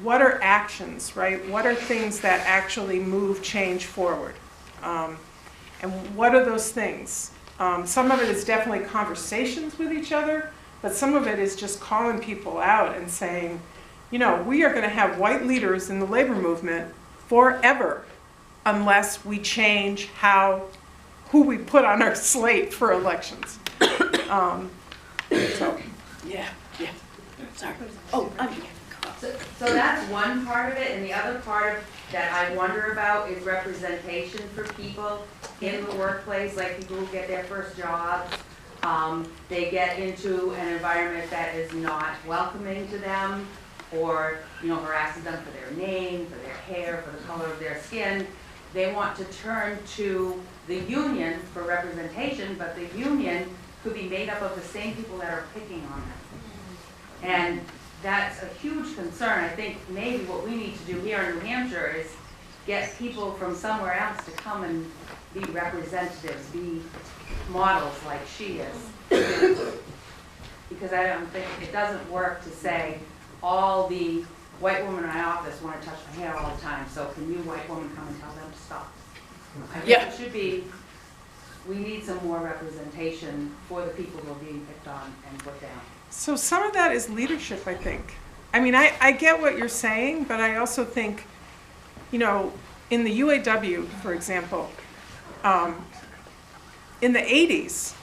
what are actions, right? What are things that actually move change forward? And what are those things? Some of it is definitely conversations with each other, but some of it is just calling people out and saying, you know, we are going to have white leaders in the labor movement forever unless we change who we put on our slate for elections. So, yeah. Sorry. Oh, So that's one part of it, and the other part that I wonder about is representation for people in the workplace, like people who get their first jobs. They get into an environment that is not welcoming to them, or harasses them for their name, for their hair, for the color of their skin. They want to turn to the union for representation, but the union could be made up of the same people that are picking on them. And that's a huge concern. I think maybe what we need to do here in New Hampshire is get people from somewhere else to come and be representatives, be models like she is. Because I don't think, it doesn't work to say all the white women in my office want to touch my hair all the time, so can you white woman come and tell them to stop? I think it should be, we need some more representation for the people who are being picked on and put down. So some of that is leadership, I think. I mean, I get what you're saying, but I also think, in the UAW, for example, in the 80s,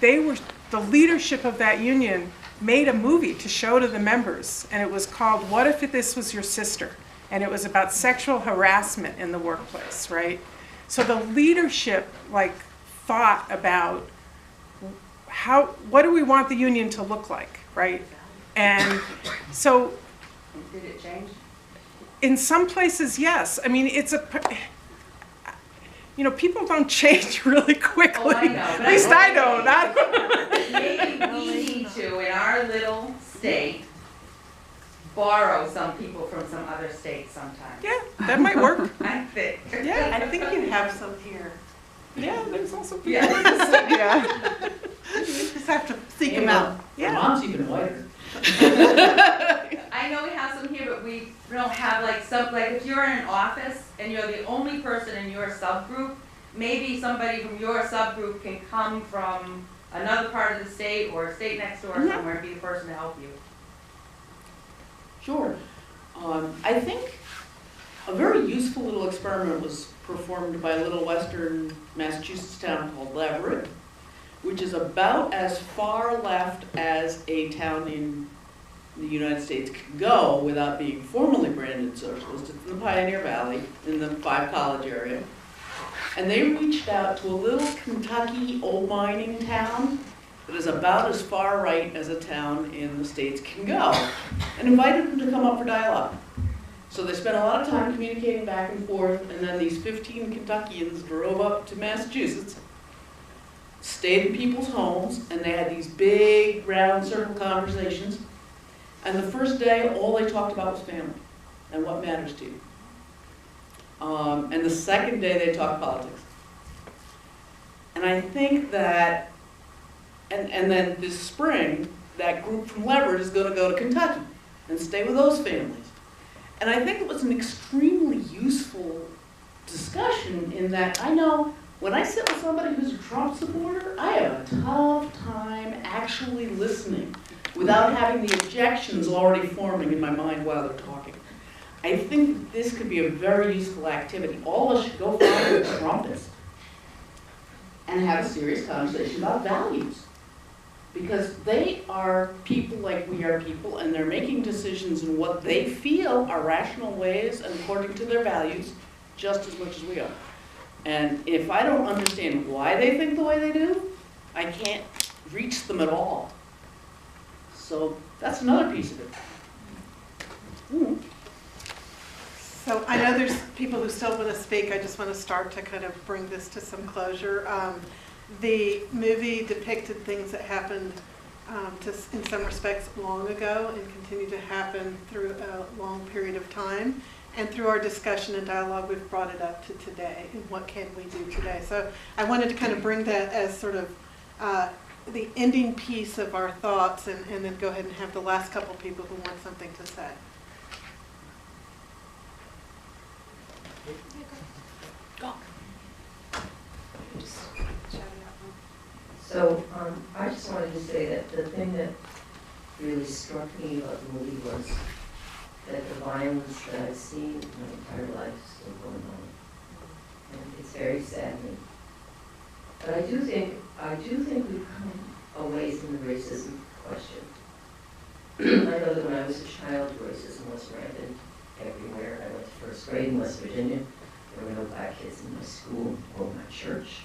the leadership of that union made a movie to show to the members, and it was called What If This Was Your Sister? And it was about sexual harassment in the workplace, right? So the leadership, thought about what do we want the union to look like, right? And so... Did it change? In some places, yes. I mean, people don't change really quickly. Oh, I know. At least I don't. Maybe we need to, in our little state, borrow some people from some other states sometimes. Yeah, that might work. I think. Yeah, I think you have some here. Yeah, there's also people. Yeah. You just have to seek them out. Yeah. Mom's even whiter. I know we have some here, but we don't have if you're in an office and you're the only person in your subgroup, maybe somebody from your subgroup can come from another part of the state or a state next door somewhere and be the person to help you. Sure. I think a very useful little experiment was performed by a little western Massachusetts town called Leverett, which is about as far left as a town in the United States can go without being formally branded socialist. It's in the Pioneer Valley, in the Five College area. And they reached out to a little Kentucky old mining town that is about as far right as a town in the States can go, and invited them to come up for dialogue. So they spent a lot of time communicating back and forth, and then these 15 Kentuckians drove up to Massachusetts, stayed in people's homes, and they had these big round circle conversations. And the first day, all they talked about was family and what matters to you. And the second day, they talked politics. And I think that, and then this spring, that group from Leverett is going to go to Kentucky and stay with those families. And I think it was an extremely useful discussion in that I know when I sit with somebody who's a Trump supporter, I have a tough time actually listening without having the objections already forming in my mind while they're talking. I think this could be a very useful activity. All of us should go find a Trumpist and have a serious conversation about values. Because they are people like we are people, and they're making decisions in what they feel are rational ways and according to their values, just as much as we are. And if I don't understand why they think the way they do, I can't reach them at all. So that's another piece of it. So I know there's people who still want to speak. I just want to start to kind of bring this to some closure. The movie depicted things that happened in some respects long ago and continue to happen through a long period of time. And through our discussion and dialogue, we've brought it up to today and what can we do today. So I wanted to kind of bring that as sort of the ending piece of our thoughts and then go ahead and have the last couple people who want something to say. So I just wanted to say that the thing that really struck me about the movie was that the violence that I've seen my entire life is still going on. And it's very saddening. But I do think we've come a ways in the racism question. I know that when I was a child, racism was rampant everywhere. I went to first grade in West Virginia. There were no black kids in my school or my church.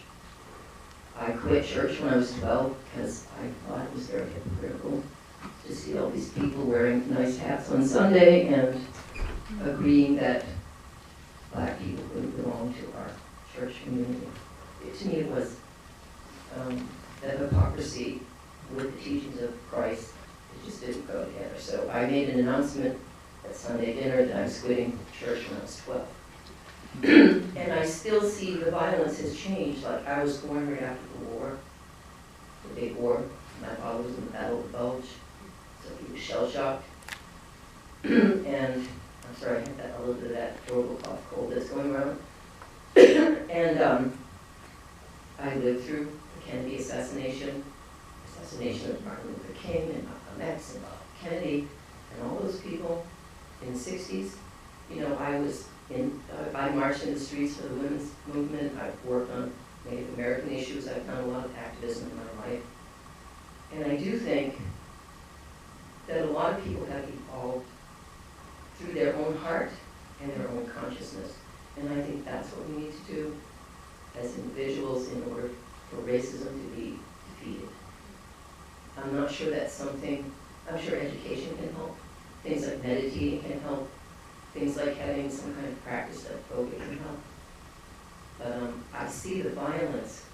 I quit church when I was 12 because I thought it was very hypocritical to see all these people wearing nice hats on Sunday and agreeing that black people wouldn't belong to our church community. To me, it was the hypocrisy with the teachings of Christ. It just didn't go together. So I made an announcement at Sunday dinner that I was quitting church when I was 12. And I still see the violence has changed. Like, I was born right after the war, the big war. My father was in the Battle of the Bulge, so he was shell-shocked. And I'm sorry, I had a little bit of that horrible cough cold that's going around. And I lived through the Kennedy assassination of Martin Luther King and Malcolm X and Bob Kennedy and all those people in the 60s. You know, I marched in the streets for the women's movement. I've worked on Native American issues. I've done a lot of activism in my life. And I do think that a lot of people have evolved through their own heart and their own consciousness. And I think that's what we need to do as individuals in order for racism to be defeated. I'm not sure that's something, I'm sure education can help. Things like meditating can help. Things like having some kind of practice of yoga can help. But I see the violence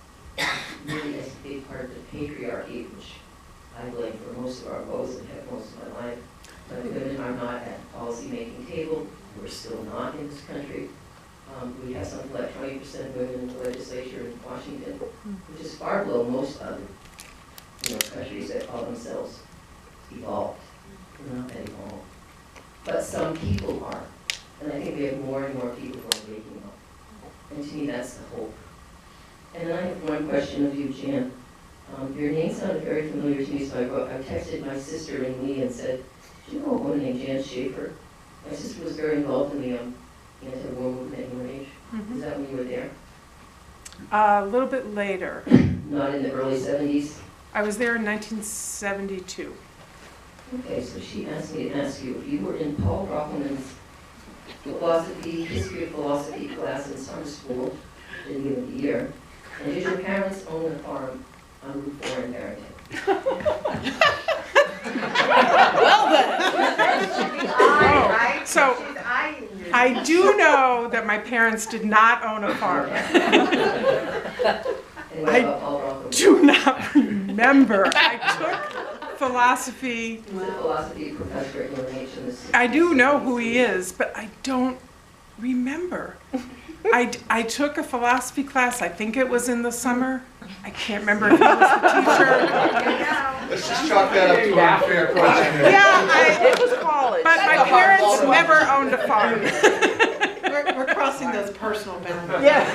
really as a big part of the patriarchy, which I blame for most of our woes and have most of my life. But women are not at the policy-making table. We're still not in this country. We have something like 20% women in the legislature in Washington, which is far below most other countries that call themselves evolved. We're not that evolved. But some people are. And I think we have more and more people who are waking up. And to me, that's the hope. And then I have one question of you, Jan. Your name sounded very familiar to me, so I texted my sister and Lee and said, do you know a woman named Jan Schaffer? My sister was very involved in the anti-war movement at your age. Is that when you were there? A little bit later. Not in the early 70s? I was there in 1972. Okay, so she asked me to ask you, if you were in Paul Brockman's history of philosophy class in summer school, didn't give it a year, and did your parents own a farm on Route 4 in Barrington? Well then. So I do know that my parents did not own a farm. And what about Paul Brockman? Do not remember. I took philosophy. He's a philosophy professor at UNH in the 60s. I do know who he is, but I don't remember. I took a philosophy class. I think it was in the summer. I can't remember if he was the teacher. Let's just chalk that up to an unfair question. Yeah, It was college. but my parents never owned a farm. We're crossing those personal boundaries. Yes.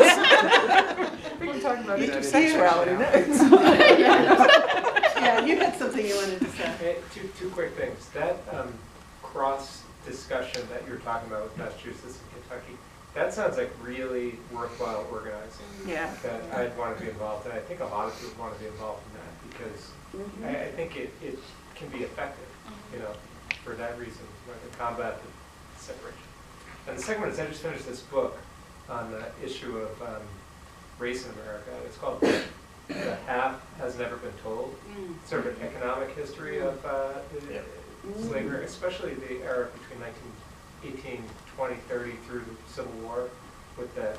We can talk about intersectionality next. Yeah, you had something you wanted to say. Hey, two quick things. That cross discussion that you were talking about with Massachusetts and Kentucky, that sounds like really worthwhile organizing. Yeah. That I'd want to be involved in. I think a lot of people want to be involved in that because I think it can be effective, for that reason, to combat the separation. And the second one is I just finished this book on the issue of race in America. It's called The Half Has Never Been Told. It's sort of an economic history of slavery, especially the era between 18, 20, 30 through the Civil War, with the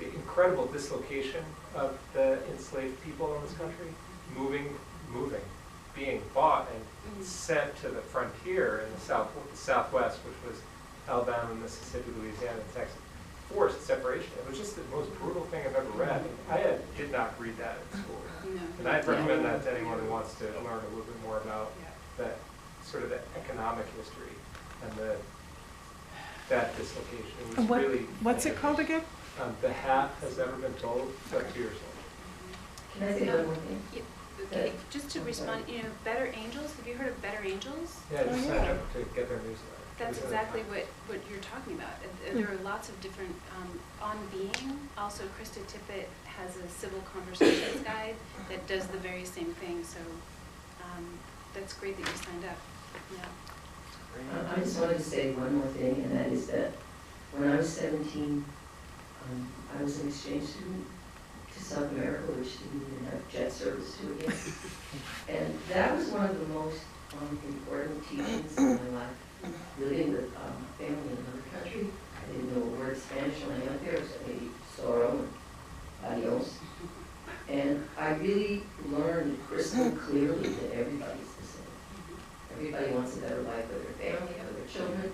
incredible dislocation of the enslaved people in this country, moving, being bought and sent to the frontier in the Southwest, which was Alabama, Mississippi, Louisiana, and Texas. Forced separation. It was just the most brutal thing I've ever read. I did not read that in school. And I'd recommend that to anyone who wants to learn a little bit more about that sort of the economic history and that dislocation. It was And really. what's it called again? The hat has never been told, but 2 years old. Can I say one more thing? Okay, just to respond, Better Angels, have you heard of Better Angels? Yeah, Oh, just yeah. signed up to get their newsletter. That's It was exactly really what you're talking about. There are lots of different, On Being, also Krista Tippett has a civil conversations guide that does the very same thing, so that's great that you signed up. Yeah. I just wanted to say one more thing, and that is that when I was 17, I was an exchange student to South America, which didn't even have jet service to it yet. And that was one of the most important teachings in my life. Living with family in another country, I didn't know a word of Spanish when I got there, so I sorrow and adios. And I really learned crystal clearly that everybody's the same. Everybody wants a better life for their family, for their children,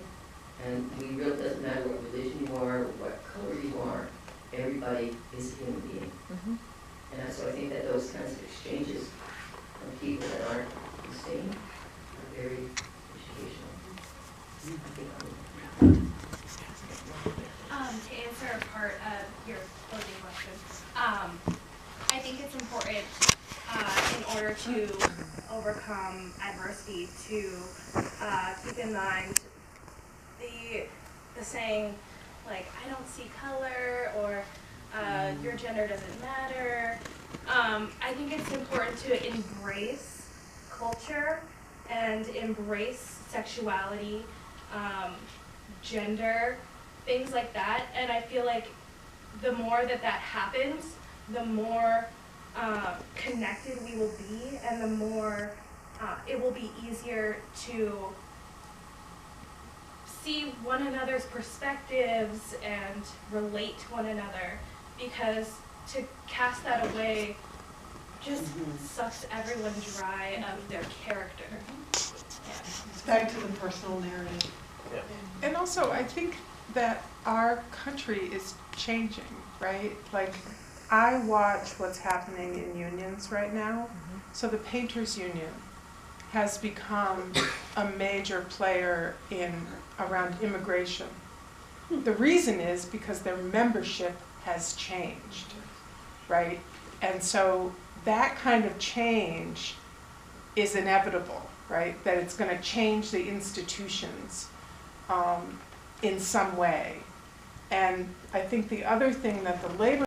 and it really doesn't matter what religion you are, or what color you are, everybody is a human being. And so I think that those kinds of exchanges from people that aren't the same are very educational. To answer part of your closing question, I think it's important in order to overcome adversity to keep in mind the saying, like, I don't see color, or your gender doesn't matter. I think it's important to embrace culture and embrace sexuality, gender, things like that. And I feel like the more that happens, the more connected we will be, and the more it will be easier to see one another's perspectives and relate to one another, because to cast that away just sucks everyone dry of their character. It's back to the personal narrative. And also, I think that our country is changing, right? Like, I watch what's happening in unions right now. So the painters union has become a major player around immigration. The reason is because their membership has changed, right? And so that kind of change is inevitable, right? That it's going to change the institutions in some way. And I think the other thing that the labor